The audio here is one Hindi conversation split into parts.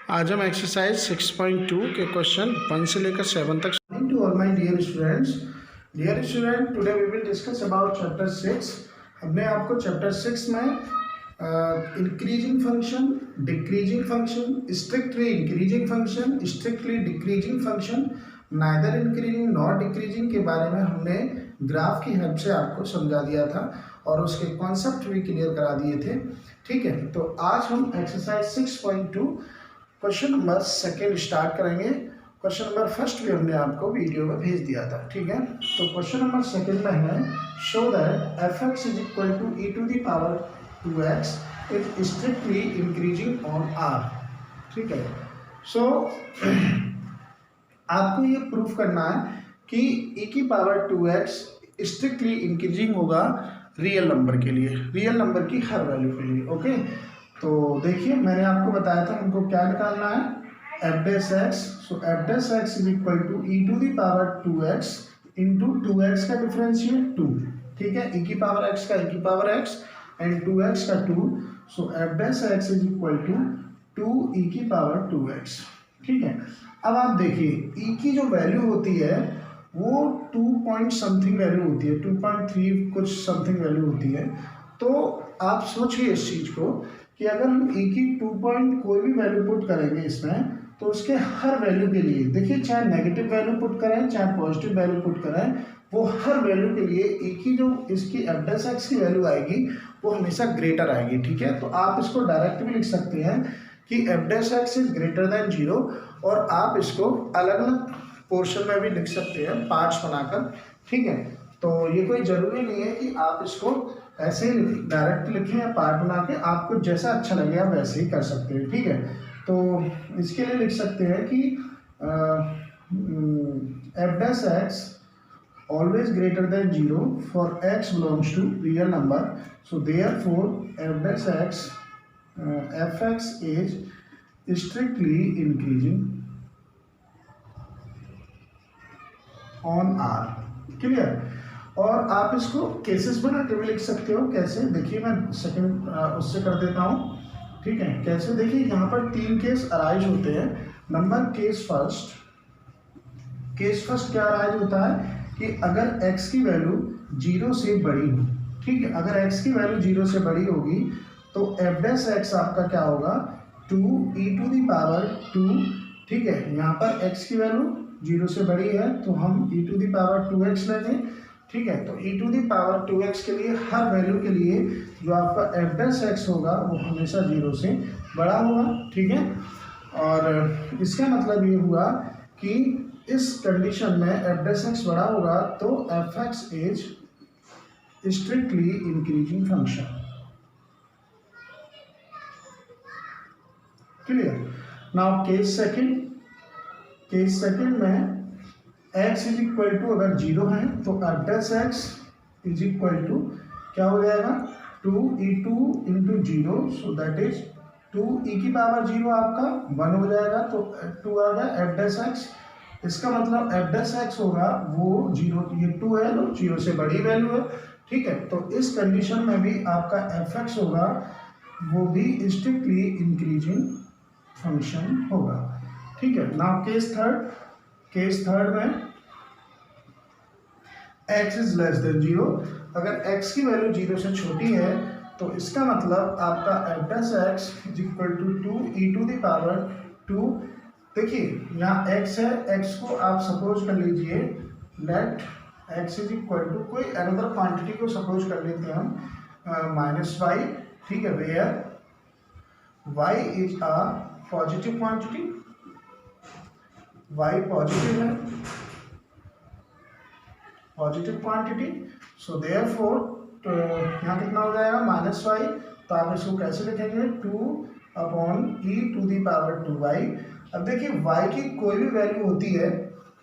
आज हम एक्सरसाइज 6.2 के क्वेश्चन 1 से लेकर 7 तक। To all my dear student, today we will discuss about chapter 6। हमने आपको चैप्टर 6 में increasing function, decreasing function, strictly increasing function, strictly decreasing function, neither increasing not decreasing के बारे में हमने ग्राफ की हेल्प से आपको समझा दिया था और उसके कॉन्सेप्ट भी क्लियर करा दिए थे। ठीक है, तो आज हम एक्सरसाइज 6.2 क्वेश्चन नंबर 2 स्टार्ट करेंगे। क्वेश्चन नंबर 1 भी हमने आपको वीडियो में भेज दिया था। ठीक है, तो क्वेश्चन नंबर 2 में है show that fx is equal to e to the power 2x is strictly increasing on r। ठीक है, सो आपको ये प्रूफ करना है कि e की पावर 2x स्ट्रिक्टली इंक्रीजिंग होगा रियल नंबर के लिए, रियल नंबर की हर वैल्यू के लिए। ओके, तो देखिए मैंने आपको बताया था हमको क्या निकालना है, F dash X. So F dash x is equal to E to the power 2x into 2x का डिफरेंशियल 2। ठीक है, ई की पावर x का ई की पावर x एंड 2x का 2। So F dash x is equal to 2 e की पावर 2x। ठीक है, अब आप देखिए ई की जो वैल्यू होती है वो 2 पॉइंट समथिंग वैल्यू होती है, 2.3 कुछ समथिंग वैल्यू होती है। तो आप सोचिए इस चीज़ को कि अगर हम e की 2 पॉइंट कोई भी वैल्यू पुट करेंगे इसमें, तो उसके हर वैल्यू के लिए देखिए, चाहे नेगेटिव वैल्यू पुट करें चाहे पॉजिटिव वैल्यू पुट करें, वो हर वैल्यू के लिए e की जो इसकी एफ डैश एक्स की वैल्यू आएगी वो हमेशा ग्रेटर आएगी। ठीक है, तो आप इसको डायरेक्ट भी लिख सकते हैं कि F dash x is greater than 0, और आप इसको अलग अलग पोर्शन में भी लिख सकते हैं पार्ट्स बनाकर। ठीक है, तो ये कोई ज़रूरी नहीं है कि आप इसको ऐसे ही डायरेक्ट लिखें या पार्ट बना के, आपको जैसा अच्छा लगे आप वैसे ही कर सकते हैं। ठीक है, तो इसके लिए लिख सकते हैं कि F dash X always greater than 0 for x belongs to real number. So therefore F dash X F x is strictly increasing on R. Clear, और आप इसको केसेस बना के भी लिख सकते हो। कैसे, देखिए मैं सेकंड उससे कर देता हूँ। ठीक है, कैसे, देखिए यहाँ पर 3 केस अराइज होते हैं। नंबर केस फर्स्ट क्या अराइज होता है कि अगर x की वैल्यू 0 से बड़ी हो। ठीक है, अगर x की वैल्यू 0 से बड़ी होगी तो एफ डैश एक्स आपका क्या होगा, 2 e टू दी पावर 2। ठीक है, यहाँ पर x की वैल्यू 0 से बड़ी है तो हम e to the power 2x लेंगे। ठीक है, तो e to the power 2x के लिए हर वैल्यू के लिए जो आपका एफ डैश एक्स होगा वो हमेशा 0 से बड़ा होगा। ठीक है, और इसका मतलब ये हुआ कि इस कंडीशन में एफ डैश एक्स बड़ा होगा तो F x is strictly increasing function. Clear, now case second में x इज इक्वल टू अगर 0 है तो F dash x is equal to क्या हो जाएगा, 2e2 into 0। So that is 2e की पावर 0 आपका 1 हो जाएगा, तो 2 आ गया एफ डैश एक्स। इसका मतलब एफ डैश एक्स होगा वो 0, ये 2 है तो 0 से बड़ी वैल्यू है। ठीक है, तो इस कंडीशन में भी आपका एफ एक्स होगा वो भी स्ट्रिक्टली इंक्रीजिंग फंक्शन होगा। ठीक है, नाउ केस थर्ड में x इज लेस देन 0। अगर x की वैल्यू 0 से छोटी है तो इसका मतलब आपका F dash x is equal to 2 E to the power 2। देखिए यहाँ x है, x को आप सपोज कर लीजिए let x is equal to कोई अनदर क्वांटिटी को सपोज कर लेते हैं हम -y। ठीक है, where y is a positive quantity, y positive है, पॉजिटिव क्वांटिटी। सो देयरफॉर यहाँ कितना हो जाएगा -y, तो आप इसको कैसे लिखेंगे, 2/e to the power 2y। अब देखिए y की कोई भी वैल्यू होती है,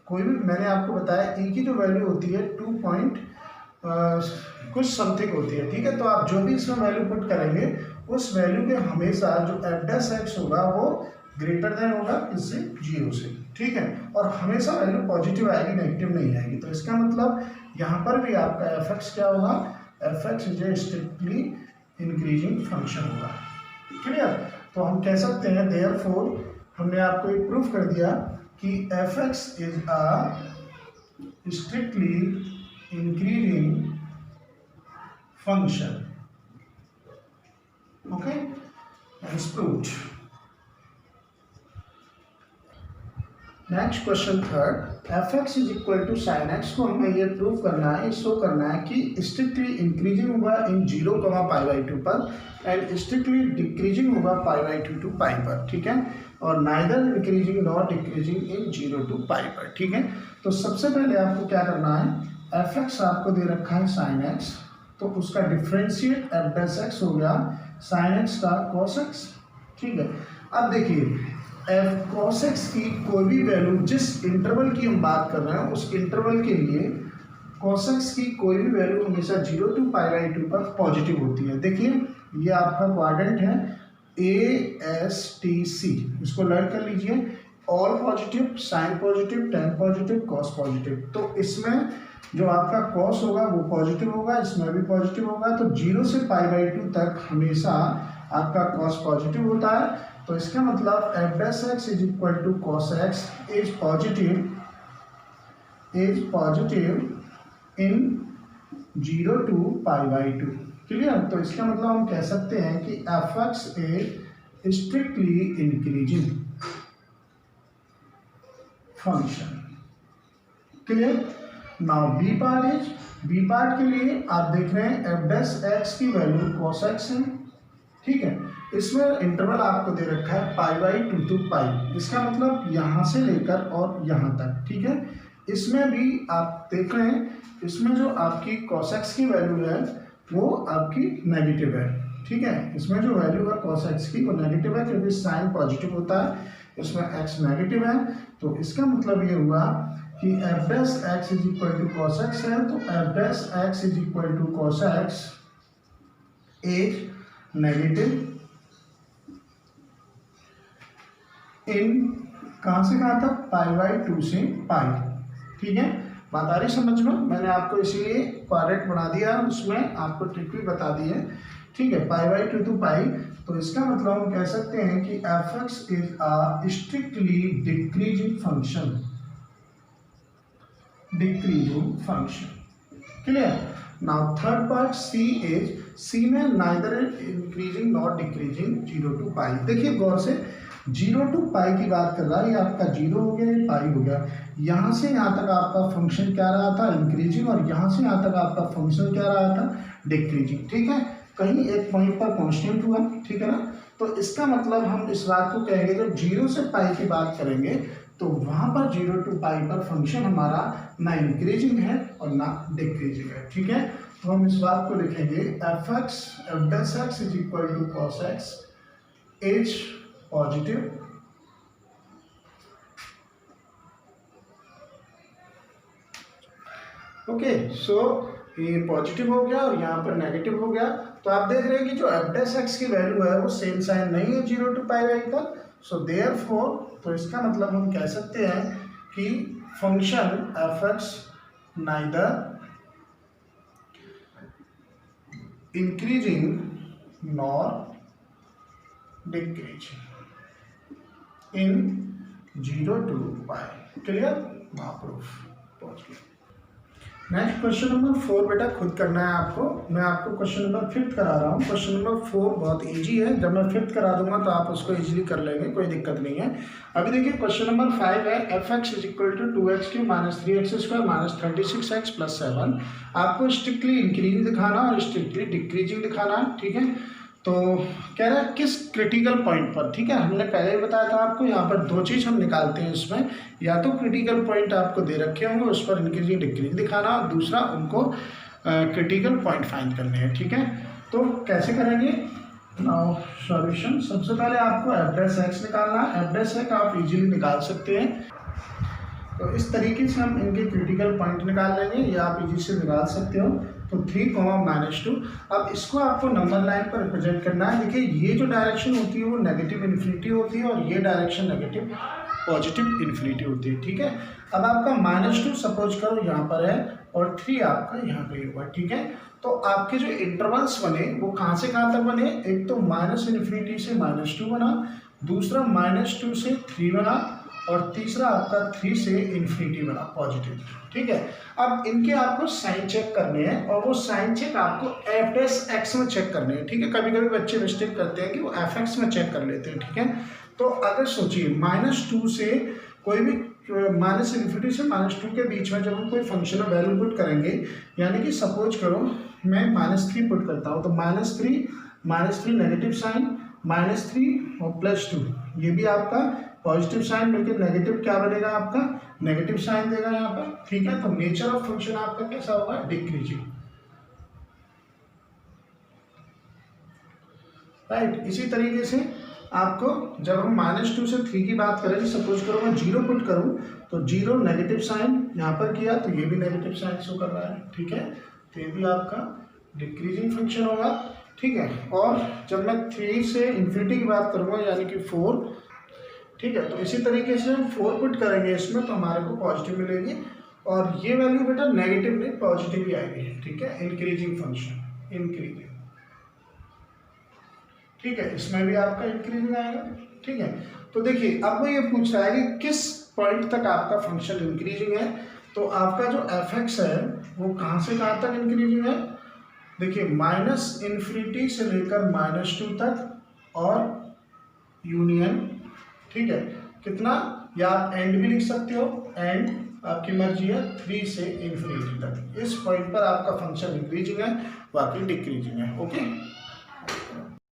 कोई भी, मैंने आपको बताया e की जो वैल्यू होती है 2 पॉइंट कुछ समथिंग होती है। ठीक है, तो आप जो भी इसमें वैल्यू पुट करेंगे उस वैल्यू के हमेशा जो एफ डैश एक्स होगा वो ग्रेटर देन होगा इससे 0 से। ठीक है, और हमेशा वैल्यू पॉजिटिव आएगी, नेगेटिव नहीं आएगी। तो इसका मतलब यहाँ पर भी आपका एफ एक्स क्या होगा, F x is a strictly increasing function होगा। क्लियर, तो हम कह सकते हैं देयरफॉर हमने आपको एक प्रूफ कर दिया कि F x is a strictly increasing function. Okay, that's proved. Next question third, F x is equal to sine X को हमें ये प्रूव करना है, शो करना है कि स्ट्रिक्टली इंक्रीजिंग होगा इन 0, पाई बाई 2 पर एंड स्ट्रिक्टली डिक्रीजिंग होगा पाई बाई 2 टू पाई पर. ठीक है, और neither increasing not decreasing in 0 to pi पर. ठीक है, तो सबसे पहले आपको क्या करना है, एफ एक्स आपको दे रखा है साइन एक्स, तो उसका डिफ्रेंशिएट एफ डैश एक्स हो गया साइन एक्स का कॉस एक्स. ठीक है, अब देखिए एफ कॉस एक्स की कोई भी वैल्यू, जिस इंटरवल की हम बात कर रहे हैं उस इंटरवल के लिए कॉस एक्स की कोई भी वैल्यू हमेशा 0 टू पाई बाई 2 पर पॉजिटिव होती है. देखिए ये आपका क्वाड्रेंट है ASTC, इसको लर्न कर लीजिए. All positive, sine positive, tan positive, cos positive. तो इसमें जो आपका कॉस होगा वो पॉजिटिव होगा, इसमें भी पॉजिटिव होगा. तो 0 से पाई बाई 2 तक हमेशा आपका कॉस पॉजिटिव होता है. तो इसका मतलब F dash x is equal to cos x is positive in 0 to pi by 2. Clear. तो इसका मतलब हम कह सकते हैं कि F x is strictly increasing function. Clear. Now B part के लिए आप देख रहे हैं एफ डैश एक्स की वैल्यू कॉस एक्स है. ठीक है, इसमें इंटरवल आपको दे रखा है पाई बाई 2 टू पाई, इसका मतलब यहाँ से लेकर और यहाँ तक. ठीक है, इसमें भी आप देख रहे हैं, इसमें जो आपकी cos x की वैल्यू है वो आपकी नेगेटिव है. ठीक है, इसमें जो वैल्यू है cos x की वो नेगेटिव है क्योंकि साइन पॉजिटिव होता है, इसमें x नेगेटिव है. तो इसका मतलब ये हुआ कि F dash x is equal to cos X है, तो F dash x is equal to cos x is negative in कहाँ से कहाँ तक, पाई बाई 2 से पाई. ठीक है, बात आ रही समझ में. मैंने आपको इसीलिए क्वाड्रेंट बना दिया, उसमें आपको ट्रिक भी बता दी है. ठीक है, पाई बाई 2 टू पाई. तो इसका मतलब हम कह सकते हैं कि F x is a strictly decreasing function. Clear. Now third part c में neither increasing not decreasing 0 to pi. देखिए गौर से, 0 टू पाई की बात कर रहा है, ये आपका 0 हो गया, ये पाई हो गया. यहाँ से यहाँ तक आपका फंक्शन क्या रहा था, इंक्रीजिंग, और यहाँ से यहाँ तक आपका फंक्शन क्या रहा था, डिक्रीजिंग. ठीक है, कहीं एक पॉइंट पर कांस्टेंट हुआ. ठीक है ना. तो इसका मतलब हम इस बात को कहेंगे, जब 0 से पाई की बात करेंगे तो वहाँ पर 0 टू पाई पर फंक्शन हमारा ना इंक्रीजिंग है और ना डिक्रीजिंग है. ठीक है, तो हम इस बात को लिखेंगे f dash x is equal to cos x is positive okay. So ये पॉजिटिव हो गया और यहाँ पर नेगेटिव हो गया. तो आप देख रहे हैं कि जो एफ डैश एक्स की वैल्यू है वो सेम साइन नहीं है 0 टू पाई बाई तक. सो देयरफॉर, तो इसका मतलब हम कह सकते हैं कि function F X neither increasing nor decreasing in 0 to pi. Clear. Proof पहुंच गया. नेक्स्ट क्वेश्चन नंबर 4 बेटा खुद करना है आपको. मैं आपको क्वेश्चन नंबर 5 करा रहा हूँ. क्वेश्चन नंबर 4 बहुत इजी है, जब मैं 5 करा दूंगा तो आप उसको इजीली कर लेंगे, कोई दिक्कत नहीं है. अभी देखिए क्वेश्चन नंबर 5 है, F x is equal to 2x cube minus 3x square minus 36x plus 7. आपको स्ट्रिक्टली इंक्रीजिंग दिखाना और स्ट्रिक्टली डिक्रीजिंग दिखाना है. ठीक है, तो कह रहा है किस क्रिटिकल पॉइंट पर. ठीक है, हमने पहले ही बताया था आपको, यहाँ पर 2 चीज़ हम निकालते हैं इसमें, या तो क्रिटिकल पॉइंट आपको दे रखे होंगे उस पर इंक्रीजिंग डिक्रीजिंग दिखाना, और दूसरा उनको क्रिटिकल पॉइंट फाइंड करने हैं. ठीक है, तो कैसे करेंगे. नाउ सॉल्यूशन, सबसे पहले आपको एफ डैश एक्स निकालना है. एफ डैश एक्स आप इजीली निकाल सकते हैं. तो इस तरीके से हम इनके क्रिटिकल पॉइंट निकाल लेंगे, ये आप इजी से निकाल सकते हो. तो 3, -2. अब इसको आपको नंबर लाइन पर रिप्रेजेंट करना है. देखिए ये जो डायरेक्शन होती है वो नेगेटिव इन्फिनिटी होती है और ये डायरेक्शन नेगेटिव पॉजिटिव इन्फिनिटी होती है. ठीक है, अब आपका -2 सपोज करो यहाँ पर है और 3 आपका यहाँ पे होगा. ठीक है, तो आपके जो इंटरवल्स बने वो कहाँ से कहाँ तक बने, एक तो -∞ से -2 बना, दूसरा -2 से 3 बना, और तीसरा आपका 3 से इन्फिनिटी बना पॉजिटिव। ठीक है, अब इनके आपको साइन चेक करने हैं, और वो साइन चेक आपको f(x) में चेक करने हैं। ठीक है, कभी कभी बच्चे मिस्टेक करते हैं कि वो fx में चेक कर लेते हैं। ठीक है, तो अगर सोचिए -2 से कोई भी -∞ से -2 के बीच में जब हम कोई फंक्शनल वैल्यू पुट करेंगे, यानी कि सपोज करो मैं -3 पुट करता हूँ, तो -3 नेगेटिव साइन, -3 और +2, ये भी आपका पॉजिटिव साइन मिलकर नेगेटिव क्या बनेगा, आपका नेगेटिव साइन देगा यहाँ पर। ठीक है, तो नेचर ऑफ फंक्शन आपका कैसा होगा, डिक्रीजिंग। राइट, इसी तरीके से आपको जब हम -2 से 3 की बात करें, सपोज करो मैं 0 पुट करूं, तो 0 नेगेटिव साइन यहाँ पर किया, तो ये भी नेगेटिव साइन शो कर रहा है। ठीक है, तो ये भी आपका डिक्रीजिंग फंक्शन होगा। ठीक है, और जब मैं 3 से इन्फिनिटी की बात करूंगा, यानी कि 4, ठीक है, तो इसी तरीके से हम 4 पुट करेंगे इसमें, तो हमारे को पॉजिटिव मिलेगी, और ये वैल्यू बेटा नेगेटिव नहीं पॉजिटिव ही आएगी। ठीक है, इंक्रीजिंग फंक्शन, इंक्रीजिंग। ठीक है, इसमें भी आपका इंक्रीजिंग आएगा। ठीक है, तो देखिए अब वो ये पूछ रहा है कि किस पॉइंट तक आपका फंक्शन इंक्रीजिंग है। तो आपका जो f(x) है वो कहाँ से कहाँ तक इंक्रीजिंग है, देखिए -∞ से लेकर -2 तक, और यूनियन। ठीक है, कितना, या आप एंड भी लिख सकते हो, एंड आपकी मर्जी है, 3 से इन्फिनिटी तक। इस पॉइंट पर आपका फंक्शन इंक्रीजिंग है, बाकी डिक्रीजिंग है। ओके।